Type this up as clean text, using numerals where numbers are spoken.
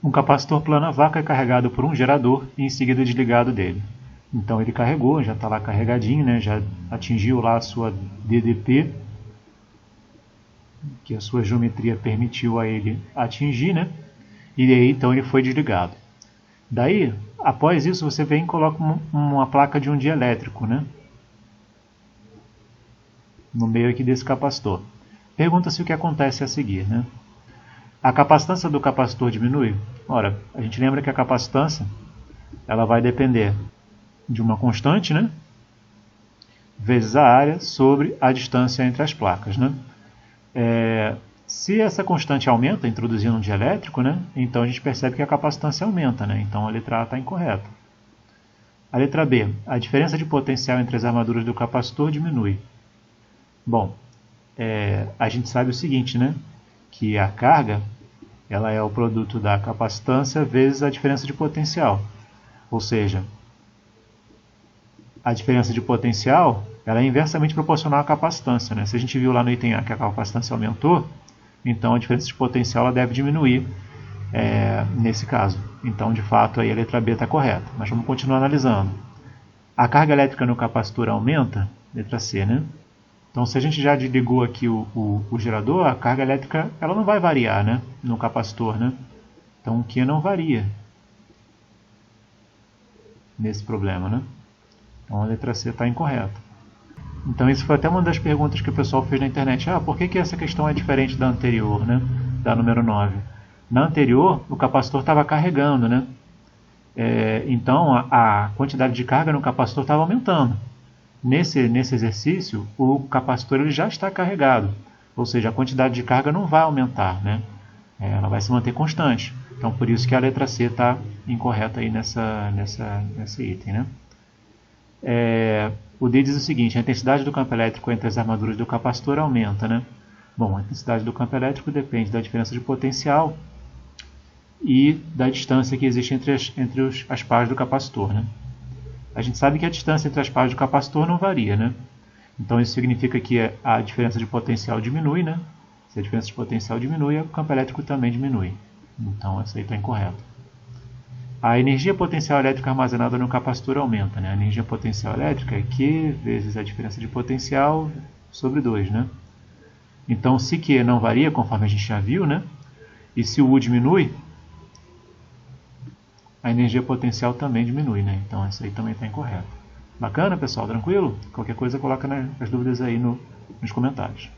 Um capacitor plano a vácuo é carregado por um gerador e em seguida desligado dele. Então ele carregou, já está lá carregadinho, né? Já atingiu lá a sua DDP, que a sua geometria permitiu a ele atingir, né? E aí então ele foi desligado. Daí, após isso, você vem e coloca uma placa de um dielétrico, né? No meio aqui desse capacitor. Pergunta-se o que acontece a seguir, né? A capacitância do capacitor diminui? Ora, a gente lembra que a capacitância ela vai depender de uma constante, né? Vezes a área sobre a distância entre as placas, né? Se essa constante aumenta, introduzindo um dielétrico, né? Então a gente percebe que a capacitância aumenta, né? Então a letra A está incorreta. A letra B, a diferença de potencial entre as armaduras do capacitor diminui. Bom, a gente sabe o seguinte, né? Que a carga ela é o produto da capacitância vezes a diferença de potencial. Ou seja, a diferença de potencial ela é inversamente proporcional à capacitância, né? Se a gente viu lá no item A que a capacitância aumentou, então a diferença de potencial ela deve diminuir nesse caso. Então, de fato, aí a letra B está correta. Mas vamos continuar analisando. A carga elétrica no capacitor aumenta? Letra C, né? Então, se a gente já desligou aqui o gerador, a carga elétrica ela não vai variar, né? No capacitor, né? Então, o Q não varia nesse problema, né? Então, a letra C está incorreta. Então, isso foi até uma das perguntas que o pessoal fez na internet. Por que essa questão é diferente da anterior, né? Da número 9? Na anterior, o capacitor estava carregando, né? Então, a quantidade de carga no capacitor estava aumentando. Nesse exercício, o capacitor ele já está carregado, ou seja, a quantidade de carga não vai aumentar, né? Ela vai se manter constante. Então, por isso que a letra C está incorreta aí nesse item, né? O D diz o seguinte: a intensidade do campo elétrico entre as armaduras do capacitor aumenta, né? Bom, a intensidade do campo elétrico depende da diferença de potencial e da distância que existe entre as partes do capacitor, né? A gente sabe que a distância entre as partes do capacitor não varia, né? Então isso significa que a diferença de potencial diminui, né? Se a diferença de potencial diminui, o campo elétrico também diminui. Então essa aí está incorreta. A energia potencial elétrica armazenada no capacitor aumenta, né? A energia potencial elétrica é Q vezes a diferença de potencial sobre 2, né? Então se Q não varia, conforme a gente já viu, né? E se o U diminui, a energia potencial também diminui, né? Então essa aí também está incorreta. Bacana, pessoal? Tranquilo? Qualquer coisa coloca as dúvidas aí nos comentários.